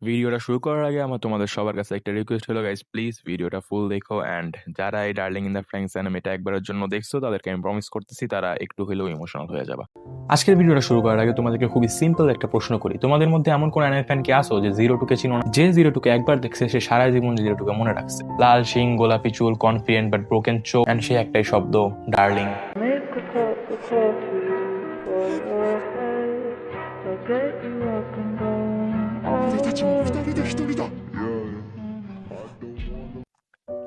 ভিডিওটা শুরু করার আগে আমার তোমাদের সবার কাছে একটা রিকোয়েস্ট হলো গাইস, প্লিজ ভিডিওটা ফুল দেখো। অ্যান্ড যারা এই ডার্লিং ইন দ্য ফ্র্যাঙ্কস অ্যানিমেটা একবারের জন্য দেখছো তাদেরকে আমি প্রমিস করতেছি তারা একটু হলেও ইমোশনাল হয়ে যাবে। আজকের ভিডিওটা শুরু করার আগে তোমাদেরকে খুবই সিম্পল একটা প্রশ্ন করি, তোমাদের মধ্যে এমন কোন অ্যানিমে ফ্যান কি আসো যে জিরো টুকে চিনো না? যে জিরো টুকে একবার দেখছে সে সারা জীবন জিরো টুকে মনে রাখছে। লাল শিং, গোলাপি চুল, কনফিডেন্ট বাট ব্রোকেন চোখ, অ্যান্ড সে একটাই শব্দ, darling. Make a cup of coffee for your head. I'll get you up and going. 俺たちも二人で一人だ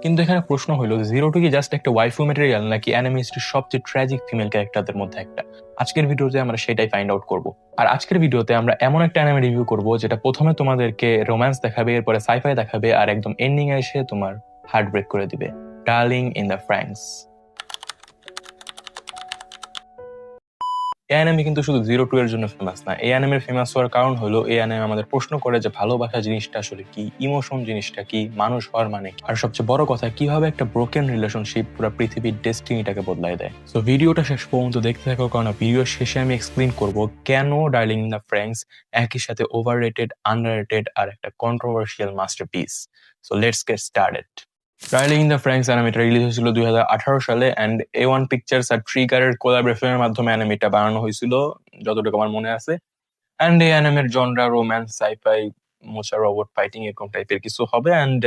কিন্তু এখানে প্রশ্ন হলো, জিরো টু কি জাস্ট একটা ওয়াইফু ম্যাটেরিয়াল নাকি অ্যানিমে হিস্ট্রির সবচেয়ে ট্র্যাজিক ফিমেল ক্যারেক্টারদের মধ্যে একটা? আজকের ভিডিওতে আমরা সেটাই ফাইন্ড আউট করব। আর আজকের ভিডিওতে আমরা এমন একটা অ্যানিমে রিভিউ করব যেটা প্রথমে তোমাদেরকে রোম্যান্স দেখাবে, এরপরে সাইফাই দেখাবে, আর একদম এন্ডিং এ এসে তোমার হার্ট ব্রেক করে দিবে। Darling in the francs. এই অ্যানিমে কিন্তু শুধু জিরো টু এর জন্য ফেমাস না। এই অ্যানিমের ফেমাস হওয়ার কারণ হলো এই অ্যানিমে আমাদের প্রশ্ন করে যে ভালোবাসা জিনিসটা আসলে কি, ইমোশন জিনিসটা কি, মানুষ হওয়ার মানে কি, আর সবচেয়ে বড় কথা কিভাবে একটা ব্রোকেন রিলেশনশিপ পুরো পৃথিবীর ডেস্টিনিটাকে বদলায় দেয়। সো ভিডিওটা শেষ পর্যন্ত দেখতে থাকো, কারণ ভিডিওর শেষে আমি এক্সপ্লেইন করব কেন ডার্লিং ইন দ্য ফ্র্যাঙ্কস একই সাথে ওভাররেটেড, আন্ডাররেটেড আর একটা controversial masterpiece. So let's get started. Darling in the Franxx অ্যানিমেটা রিলিজ হয়েছিল 2018 সালে অ্যান্ড A1 পিকচার্স আর ট্রিগারের কোলাবোরেশনের মাধ্যমে অ্যানিমেটা বানানো হয়েছিল যতটুকু আমার মনে আছে। অ্যান্ড এই অ্যানিমের জনরা রোম্যান্স, সাইফাই, মোচা রোবট ফাইটিং এরকম টাইপের কিছু হবে। অ্যান্ড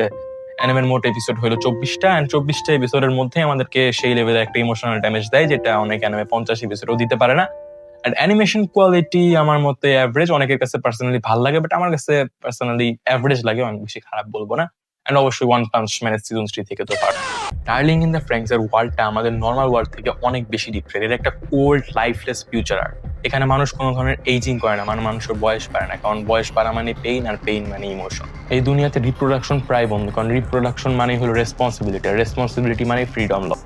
অ্যানিমের মোট এপিসোড হলো 24টা, অ্যান্ড 24টা এপিসোডের মধ্যে আমাদেরকে সেই লেভেলে একটা ইমোশনাল ড্যামেজ দেয় যেটা অনেক অ্যানিমে 50 এপিসোডও দিতে পারে না। অ্যান্ড অ্যানিমেশন কোয়ালিটি আমার মতে অ্যাভারেজ, অনেকের কাছে পার্সোনালি ভালো লাগে, বাট আমার কাছে পার্সোনালি অ্যাভারেজ লাগে, অনেক বেশি খারাপ বলবো না। অ্যান্ড অবশ্যই ওয়ান পাঞ্চ ম্যানের সিজন 3 থেকে তো পারে। ডার্লিং ইন দ্য ফ্র্যাঙ্কস এর ওয়ার্ল্ডটা আমাদের নর্মাল ওয়ার্ল্ড থেকে অনেক বেশি ডিফারেন্ট। এটা একটা কোল্ড লাইফলেস ফিউচার আর্ট। এখানে মানুষ কোনো ধরনের এইজিং করে না, মানে মানুষের বয়স বাড়ে না, কারণ বয়স বাড়া মানে পেইন, আর পেইন মানে ইমোশন। এই দুনিয়াতে রিপ্রোডাকশন প্রায় বন্ধ, কারণ রিপ্রোডাকশন মানে হলো রেসপন্সিবিলিটি, আর রেসপন্সিবিলিটি মানে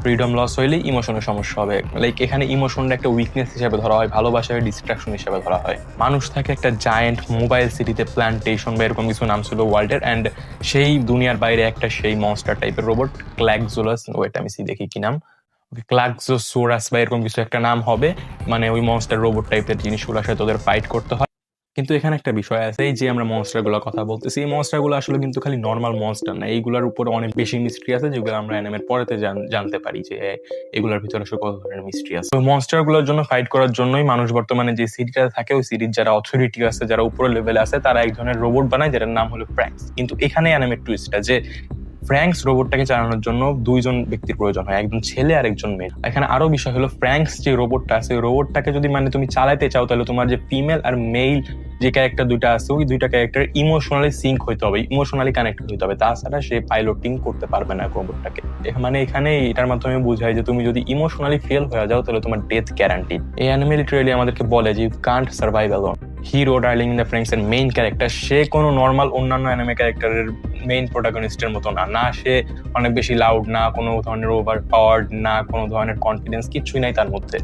ফ্রিডম লস হইলে ইমোশনের সমস্যা হবে। লাইক এখানে ইমোশনটা একটা উইকনেস হিসেবে ধরা হয়, ভালোবাসার ডিস্ট্রাকশন হিসেবে ধরা হয়। মানুষ থাকে একটা জায়েন্ট মোবাইল সিটিতে, প্ল্যান্টেশন বা এরকম কিছু নাম ছিল ওয়ার্ল্ডের। অ্যান্ড সেই দুনিয়ার বাইরে একটা সেই মনস্টার টাইপের রোবট, ক্ল্যাকজোলাস, ওয়েট আমি দেখি কি নাম, ক্লাক্সোসোরাস বা এরকম কিছু একটা নাম হবে। মানে ওই মনস্টার রোবট টাইপের জিনিসগুলোর সাথে ওদের ফাইট করতে হয়। কিন্তু এখানে একটা বিষয় আছে, এই যে আমরা মনস্টার গুলোর কথা বলতেছি, এই মনস্টার গুলো আসলে কিন্তু খালি নর্মাল মনস্টার না, এইগুলোর উপরে অনেক বেশি মিস্ট্রি আছে যেগুলো আমরা অ্যানিমের পরেতে জানতে পারি যে এগুলোর ভিতরে আসলে কত ধরনের মিস্ট্রি আছে। ওই মনস্টার গুলোর জন্য ফাইট করার জন্যই মানুষ বর্তমানে যে সিটিটাতে থাকে, ওই সিটির যারা অথরিটি আছে, যারা উপরের লেভেলে আছে, তারা এক ধরনের রোবট বানায় যেটার নাম হলো ফ্র্যাঙ্কস। কিন্তু এখানে অ্যানিমের টুইস্টটা যে ফ্র্যাঙ্কস রোবটটাকে চালানোর জন্য দুইজন ব্যক্তির প্রয়োজন হয়, একজন ছেলে আর একজন মেয়ে। এখানে আরো বিষয় হলো, ফ্র্যাঙ্কস যে রোবটটা আছে, ওই রোবটটাকে যদি মানে তুমি চালাতে চাও, তাহলে তোমার যে ফিমেল আর মেল যে ক্যারেক্টার দুইটা আছে, ওই দুইটা ক্যারেক্টার ইমোশনালি সিঙ্ক হইতে হবে, ইমোশনালি কানেক্টেড হইতে হবে, তাছাড়া সে পাইলটিং করতে পারবে না রোবটটাকে। মানে এখানে এটার মাধ্যমে বোঝায় যে তুমি যদি ইমোশনালি ফেল হয়ে যাও তাহলে তোমার ডেথ গ্যারান্টিড। এই অ্যানিমে লিটারালি আমাদেরকে বলে যে you can't survive alone. Hiro, darling in the Franxx এর মেইন ক্যারেক্টার, সে কোনো নর্মাল অন্যান্য অ্যানিমে ক্যারেক্টারের মেইন প্রোটাগনিস্টের মতো না সে অনেক বেশি লাউড, না কোনো ধরনের ওভার পাওয়ার্ড, না কোনো ধরনের কনফিডেন্স, কিছুই নাই তার মধ্যে।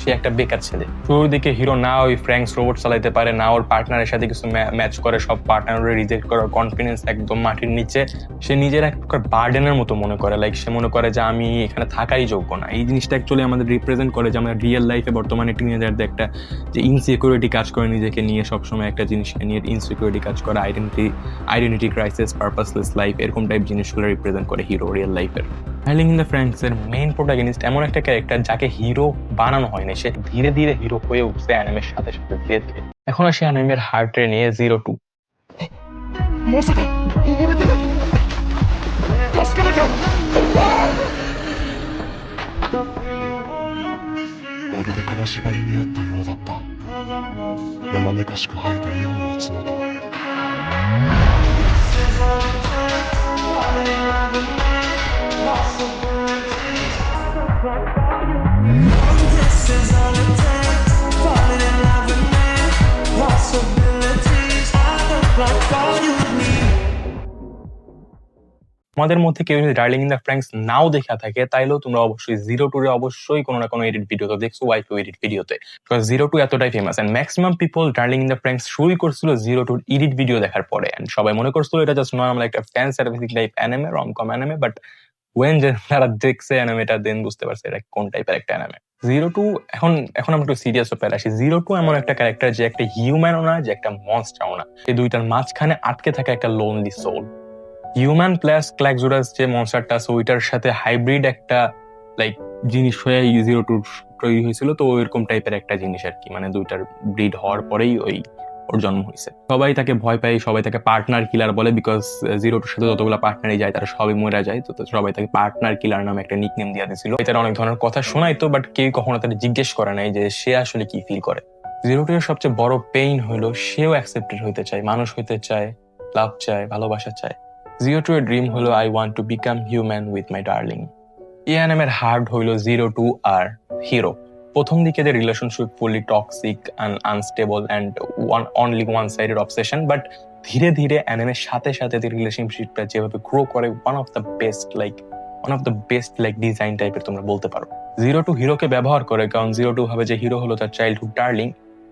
সে একটা বেকার ছেলে। শুরুর দিকে হিরো না ওই ফ্র্যাঙ্কস রোবট চালাইতে পারে, না ওর পার্টনারের সাথে কিছু ম্যাচ করে, সব পার্টনারে রিজেক্ট করার কনফিডেন্স একদম মাটির নিচে। সে নিজের এক প্রকার বার্ডেনের মতো মনে করে, লাইক সে মনে করে যে আমি এখানে থাকাই যোগ্য না। এই জিনিসটা অ্যাকচুয়ালি আমাদের রিপ্রেজেন্ট করে যে আমরা রিয়েল লাইফে বর্তমানে টিনেজারদের একটা যে ইনসিকিউরিটি কাজ করে, নিজেকে নিয়ে সবসময় একটা জিনিসকে নিয়ে ইনসিকিউরিটি কাজ করে, আইডেন্টিটি ক্রাইসিস, পারপাসলেস লাইফ, এরকম টাইপ জিনিসগুলো রিপ্রেজেন্ট করে হিরো রিয়েল লাইফের। ডার্লিং ইন দ্য ফ্র্যাঙ্কস এর মেইন প্রোটাগনিস্ট এমন একটা ক্যারেক্টার যাকে হিরো বানানো হয়নি, সে ধীরে ধীরে হিরো হয়ে উঠছে অ্যানিমের সাথে সাথে ধীরে ধীরে। এখন আসে অ্যানিমের হার্টে নিয়ে জিরো টু। まさか溺れてる助けなきゃまるで金縛りにあったようだった山めかしく生えた2本の角だ আমাদের মধ্যে কেউ যদি ডার্লিং ইন দ্য ফ্র্যাঙ্কস নাও দেখা থাকে, তাইলেও তোমরা অবশ্যই জিরো টু রে অবশ্যই কোনো না কোনো এডিট ভিডিও তো দেখছো, ওয়াইফু এডিট ভিডিওতে। জিরো টু এতটাই famous, and maximum people darling in the Franxx শুরুই করছিল জিরো টুর এডিট ভিডিও দেখার পরে। এন্ড সবাই মনে করছিল এটা জাস্ট নর্মাল একটা fan service type anime, romcom anime. But when যারা দেখছে অ্যানিমেটা, দেন বুঝতে পারছে এটা কোন টাইপের একটা অ্যানিমে। 02 এখন এখন আমরা একটু সিরিয়াস ব্যাপারে আসি। 02 এমন একটা ক্যারেক্টার যে একটা হিউম্যানও না, যে একটা মনস্টারও না। এই দুইটার মাঝখানে আটকে থাকা একটা লোনলি সোল। হিউম্যান প্লাস ক্ল্যাকজোরাস যে মনস্টারটা আছে ওইটার সাথে হাইব্রিড একটা লাইক জিনিস হয়ে 02 তৈরি হয়েছিল, তো ওইরকম টাইপের একটা জিনিস আর কি। মানে দুইটার ব্রিড হওয়ার পরেই ওর জন্ম হয়েছে। সবাই তাকে ভয় পায়, সবাই তাকে পার্টনার কিলার বলে, বিকজ 02 সাথে যতগুলো পার্টনারই যায় তারা সবাই মরে যায়, তো সবাই তাকে পার্টনার কিলার নামে একটা নিকনেম দিয়ে দিয়েছিল। এটার অনেক ধরনের কথা শোনাইতো, বাট কেউ কখনো তাকে জিজ্ঞেস করে নাই যে সে আসলে কি ফিল করে। 02 এর সবচেয়ে বড় পেইন হলো সেও অ্যাকসেপ্টেড হইতে চায়, মানুষ হইতে চায়, লাভ চায়, ভালোবাসা চায়। 02 এর ড্রিম হলো I want to become human with my darling. ANM এর হার্ট হইল 02 আর হিরো। প্রথম দিকে যে relationship fully toxic and unstable and only one sided obsession, but ধীরে ধীরে অ্যানিমের সাথে সাথে রিলেশনশিপটা যেভাবে গ্রো করে, one of the best design টাইপের তোমরা বলতে পারো। 02 হিরোকে ব্যবহার করে, কারণ 02 ভাবে যে হিরো হলো তার চাইল্ডহুড ডার্লিং,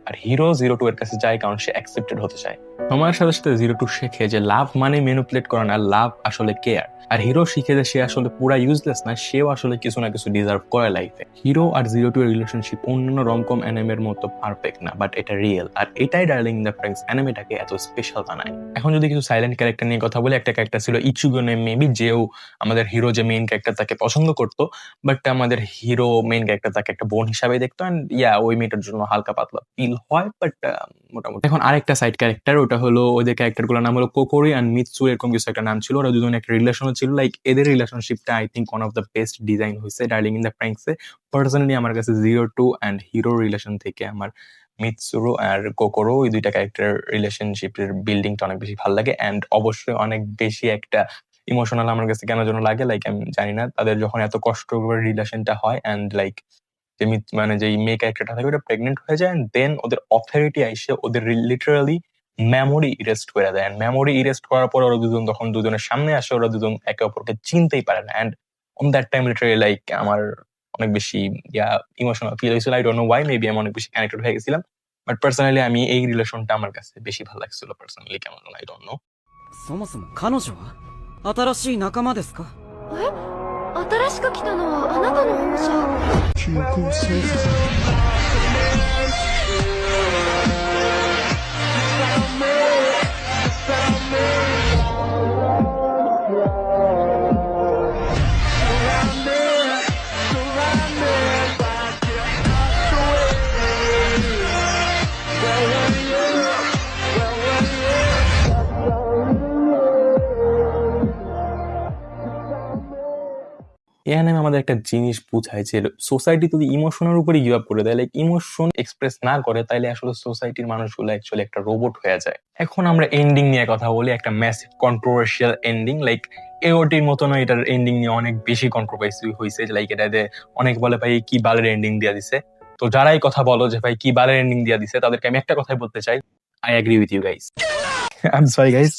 আর হিরো 02 এর কাছে যায় কারণ সে অ্যাকসেপ্টেড হতে চায়। সময়ের সাথে সাথে 02 শেখে যে লাভ মানে ম্যানিপুলেট করা না, লাভ আসলে কেয়ার। আর হিরো শিখে যে সে আসলে পুরা ইউজলেস না, সেও আসলে কিছু না কিছু ডিজার্ভ করে লাইফে। হিরো আর 02 এর রিলেশনশিপ অন্যান্য রমকম অ্যানিমের মতো পারফেক্ট না, বাট এটা রিয়েল, আর এটাই ডার্লিং ইন দ্য ফ্রেন্ডস অ্যানিমেটাকে এত স্পেশাল বানায়। এখন যদি কিছু সাইলেন্ট ক্যারেক্টার নিয়ে কথা বলি, একটা ক্যারেক্টার ছিল ইচুগো নেম মেবি, যেও আমাদের হিরো যে মেইন ক্যারেক্টার তাকে পছন্দ করতো, বাট আমাদের হিরো মেইন ক্যারেক্টার তাকে একটা বোন হিসাবে দেখতো, এন্ড ওই মেয়েটার জন্য হালকা পাতলা ফিল হয়, বাট মোটামুটি। এখন আরেকটা সাইড ক্যারেক্টার, ওটা হলো ওদের ক্যারেক্টার গুলোর নাম হলো কোকোরি অ্যান্ড মিৎসু, এরকম কিছু একটা নাম ছিল। ওরা দুজন একটা রিলেশন ছিল, লাইক এদের রিলেশনশিপটা I think one of the best design হয়েছে ডার্লিং ইন দ্য ফ্র্যাঙ্কসে। পার্সোনালি আমার কাছে 02 অ্যান্ড হিরো রিলেশন থেকে আমার মিৎসুরো আর কোকোরো, এই দুইটা ক্যারেক্টার রিলেশনশিপের বিল্ডিংটা অনেক বেশি ভালো লাগে, অ্যান্ড অবশ্যই অনেক বেশি একটা ইমোশনাল আমার কাছে কেন যেন লাগে। লাইক আমি জানি না, তাদের যখন এত কষ্ট করে রিলেশনটা হয়, অ্যান্ড লাইক যে মানে যে মেয়ে ক্যারেক্টারটা থাকে ওটা প্রেগনেন্ট হয়ে যায়, এন্ড দেন ওদের অথরিটি আইসে ওদের লিটারালি মেমোরি ইরেস্ট করে দেয়। মেমোরি ইরেস্ট করার পর ওরা দুজন যখন দুজনের সামনে আসে, ওরা দুজন একে অপরকে চিনতেই পারে না, and on that time literally like আমার অনেক বেশি ইমোশনাল ফিল হয়েছিল। I don't know why, maybe আমি অনেক বেশি কানেক্টেড হয়ে গেছিলাম, বাট পার্সোনালি আমি এই রিলেশনটা আমার কাছে বেশি ভালো লাগছিল পার্সোনালি, কেমন আই ডোন্ট নো। そもそも彼女は新しい仲間ですか？新しく来たのはあなたの方じゃ。記憶を操作され এই অ্যানিমে আমাদের একটা জিনিস বুঝায় যে সোসাইটি যদি ইমোশনের উপরে গিভ আপ করে দেয়, লাইক ইমোশন এক্সপ্রেস না করে, তাইলে আসলে সোসাইটির মানুষগুলো অ্যাকচুয়ালি একটা রোবট হয়ে যায়। এখন আমরা এন্ডিং নিয়ে কথা বলি, একটা ম্যাসিভ কন্ট্রোভার্সিয়াল এন্ডিং। লাইক এওটির মতো না, এটার এন্ডিং নিয়ে অনেক বেশি কন্ট্রোভার্সি হয়েছে। লাইক এটাতে অনেক বলে ভাই কি বালের এন্ডিং দিয়া দিছে। তো যারাই কথা বলো যে ভাই কি বালের এন্ডিং দিয়া দিছে, তাদেরকে আমি একটা কথাই বলতে চাই, I agree with you guys. I am sorry guys,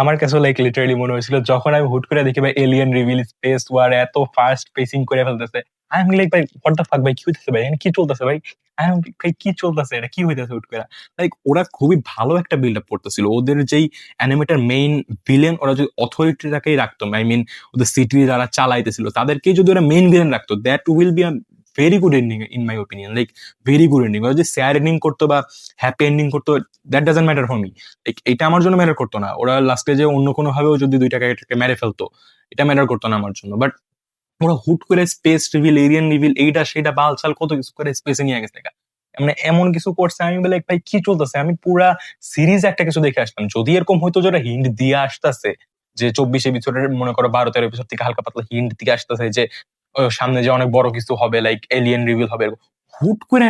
আমার কাছে লাইক লিটারালি মনে হয়েছিল যখন আমি হুট করে দেখি ভাই এলিয়েন রিভিল স্পেস ওয়ার এত ফাস্ট পেসিং করে ফেলতেছে, আই এম লাইক ভাই হোয়াট দ্য ফাক ভাই, কি হইতেছে ভাই, এখানে কি চলতেছে ভাই, আই এম ভাই কি চলতেছে, এটা কি হইতেছে হুট করে। লাইক ওরা খুবই ভালো একটা বিল্ড আপ করতেছিল। ওদের যেই অ্যানিমেটার মেইন ভিলেন, ওরা যদি অথরিটিটাকেই রাখতো, আই মিন ওদের সিটি যারা চালাইতেছিল তাদেরকেই যদি ওরা মেইন ভিলেন রাখতো, that will be very good ending in my opinion. Like very good ending. ওরা যদি স্যাড এন্ডিং করতো বা হ্যাপি এন্ডিং করতো, that doesn't matter for me. এটা আমার জন্য ম্যাটার করতো না। ওরা লাস্টে যে অন্য কোনো ভাবেও যদি দুইটা ক্যারেক্টারকে মেরে ফেলতো, এটা ম্যাটার করতো না আমার জন্য। বাট ওরা হুট করে স্পেস রিভিল, এরিয়ান রিভিল, এইটা সেটা বালছাল কত কিছু করে স্পেসে নিয়ে গেছে। মানে এমন কিছু করছে, আমি বলে ভাই কি চলতেছে। আমি পুরা সিরিজ একটা কিছু দেখে আসতাম, যদি এরকম হয়তো যেটা হিন্ট দিয়ে আসতেছে যে 24 এপিসোডের মনে করো 12-13 এপিসোড থেকে হালকা পাতলা হিন্ট দিকে আসতেছে যে সামনে যে অনেক বড় কিছু হবে, লাইক এলিয়েন রিভিল হবে, হুট করে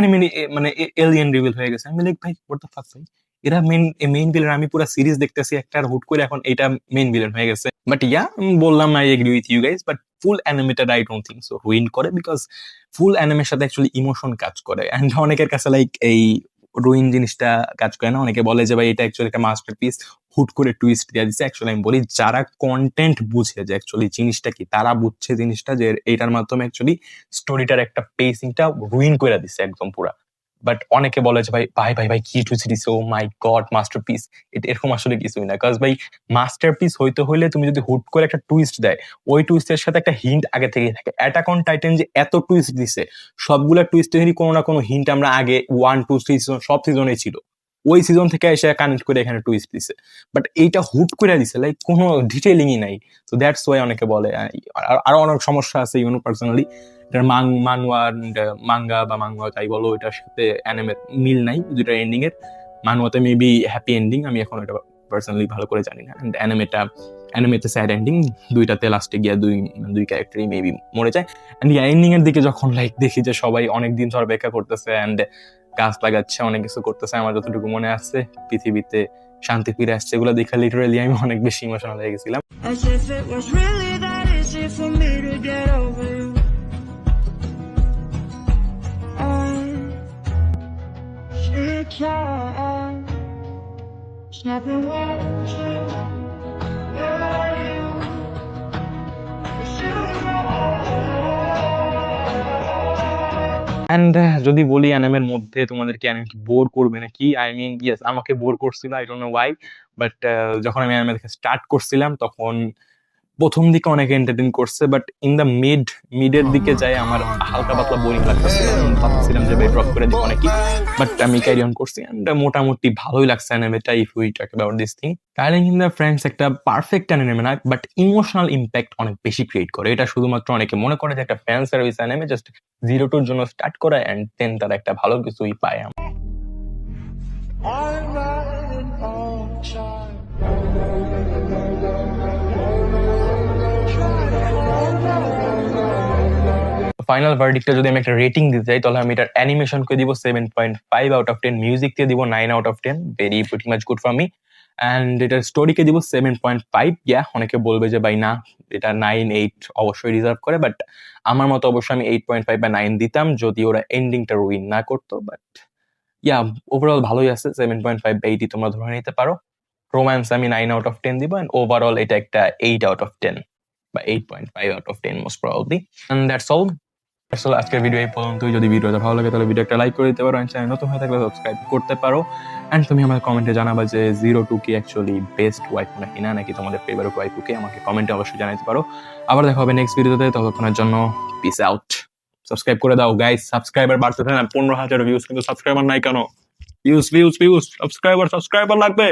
মানে এলিয়েন রিভিল হয়ে গেছে। আমি লাইক ভাই হোয়াট দ্য ফাক ভাই, এরা মেইন ভিলেন। আমি পুরো সিরিজ দেখতেছি একটা, আর হুট করে এখন এটা মেইন ভিলেন হয়ে গেছে। বাট বললাম I agree with you guys, but full animated I don't think so ruin করে, বিকজ ফুল অ্যানিমের সাথে অ্যাকচুয়ালি ইমোশন কাজ করে, এন্ড অনেকের কাছে লাইক এই রুইন জিনিসটা কাজ করে না। অনেকে বলে যে ভাই এটা অ্যাকচুয়ালি একটা মাস্টারপিস, হুট করে টুইস্ট দিয়ে দিচ্ছে। অ্যাকচুয়ালি আমি বলি যারা কন্টেন্ট বুঝে যে অ্যাকচুয়ালি জিনিসটা কি, তারা বুঝছে জিনিসটা যে এইটার মাধ্যমে অ্যাকচুয়ালি স্টোরিটার একটা পেসিংটা রুইন করে দিচ্ছে একদম পুরা। বাট অনেকে বলে যে ভাই ভাই ভাই ভাই কি টুইস্ট দিছে, ও মাই গড মাস্টারপিস। এটা এরকম আসলে কিছুই না, কারণ ভাই মাস্টারপিস হইতে হইলে তুমি যদি হুট করে একটা টুইস্ট দেয়, ওই টুইস্টের সাথে একটা হিন্ট আগে থেকেই থাকে। অ্যাটাক অন টাইটান যে এত টুইস্ট দিছে, সবগুলা টুইস্টেরই কোনো না কোনো হিন্ট আমরা আগে 1, 2, 3 সিজন সব সিজনেই ছিল, ওই সিজন থেকে এসে কানেক্ট করে এখানে টুইস্ট দিছে। বাট এইটা হুট করে দিছে, লাইক কোনো ডিটেইলিংই নাই। তো দ্যাটস ওয়াই অনেকে বলে। আরো অনেক সমস্যা আছে ইউনো পার্সোনালি, এটার মাঙ্গা বা মাঙ্গা তাই বলো, এটার সাথে অ্যানিমের মিল নাই দুইটার এন্ডিং এর। মানওয়াতে মেবি হ্যাপি এন্ডিং, আমি এখন এটা পার্সোনালি ভালো করে জানি না। এন্ড অ্যানিমেতে স্যাড এন্ডিং, দুইটাতে লাস্টে গিয়ে দুই ক্যারেক্টারই মেবি মরে যায়। এন্ড এন্ডিং এর দিকে যখন লাইক দেখি যে সবাই অনেকদিন ধরে অপেক্ষা করতেছে এন্ড গাছ লাগাচ্ছে, অনেক কিছু করতেছে, আমার যতটুকু মনে আছে পৃথিবীতে শান্তি ফিরে আসছে, এগুলো দেখে লিটারালি আমি অনেক বেশি ইমোশনাল হয়ে গেছিলাম। As if it was really that easy for me to get over you. She tried, snapping watches. And যদি বলি অ্যানিমের মধ্যে তোমাদেরকে অ্যানিমে কি বোর করবে নাকি, আই মিন ইয়েস, আমাকে বোর করছিল, I don't know Y. But যখন আমি অ্যানিমে দেখে স্টার্ট করছিলাম তখন প্রথম দিকে অনেক এন্টারটেইন করছে, বাট ইন দ্য মিডের দিকে যাই আমার হালকা পাতলা বোরিং লাগতেছিল, ভাবছিলাম যে ড্রপ করে দিব নাকি, বাট আমি ক্যারি অন করছি এন্ড মোটামুটি ভালোই লাগছে অ্যানিমেটা। If we talk about this thing, কাইলিং ইন দ্য ফ্রেন্ডস একটা পারফেক্ট অ্যানিমে না, বাট ইমোশনাল ইম্প্যাক্ট অনেক বেশি ক্রিয়েট করে। এটা শুধুমাত্র অনেকে মনে করে যে একটা ফ্যান সার্ভিস অ্যানিমে, জাস্ট 0-2 জন্য স্টার্ট করে এন্ড দেন তারা একটা ভালো কিছুই পায়। I'm riding on time. Final ভার্ডিক্টে যদি আমি একটা রেটিং দিতে চাই, তাহলে আমি এটার অ্যানিমেশনকে দিব 7.5 আউট অফ 10, মিউজিককে দিব 9 out of 10, very pretty much good for me. And এটার স্টোরিকে দিব 7.5। অনেকে বলবে যে ভাই না, এটা 9, 8 অবশ্যই রিজার্ভ করে, বাট আমার মতো অবশ্যই আমি 8.5 বা 9 দিতাম যদি ওরা এন্ডিংটা রুইন না করতো। বাট ওভারঅল ভালোই আছে, 7.5 বা 8 তোমরা ধরে নিতে পারো। রোম্যান্স আমি 9 আউট অফ 10 দিব, অ্যান্ড ওভারঅল এটা একটা 8 আউট অফ 10 বা 8.5 out of 10 most probably. And that's all. আসলে আজকের ভিডিও এই পর্যন্তই। যদি ভিডিওটা ভালো লাগে তাহলে ভিডিও একটা লাইক করে দিতে পারো, এন্ড চ্যানেল নতুন হয়ে থাকলে সাবস্ক্রাইব করতে পারো। এন্ড তুমি আমার কমেন্টে জানাবা যে 0-2 কি অ্যাকচুয়ালি বেস্ট ওয়াইফ নাকি না, নাকি তোমাদের ফেভারিট ওয়াইফ কে, আমাকে কমেন্টে অবশ্যই জানাতে পারো। আবার দেখা হবে নেক্সট ভিডিওতে, ততক্ষণের জন্য পিস আউট। সাবস্ক্রাইব করে দাও গাইস, সাবস্ক্রাইবার বাড়তেছে না, 15,000 ভিউজ কিন্তু সাবস্ক্রাইবার নাই কেন? ভিউজ সাবস্ক্রাইবার লাগবে।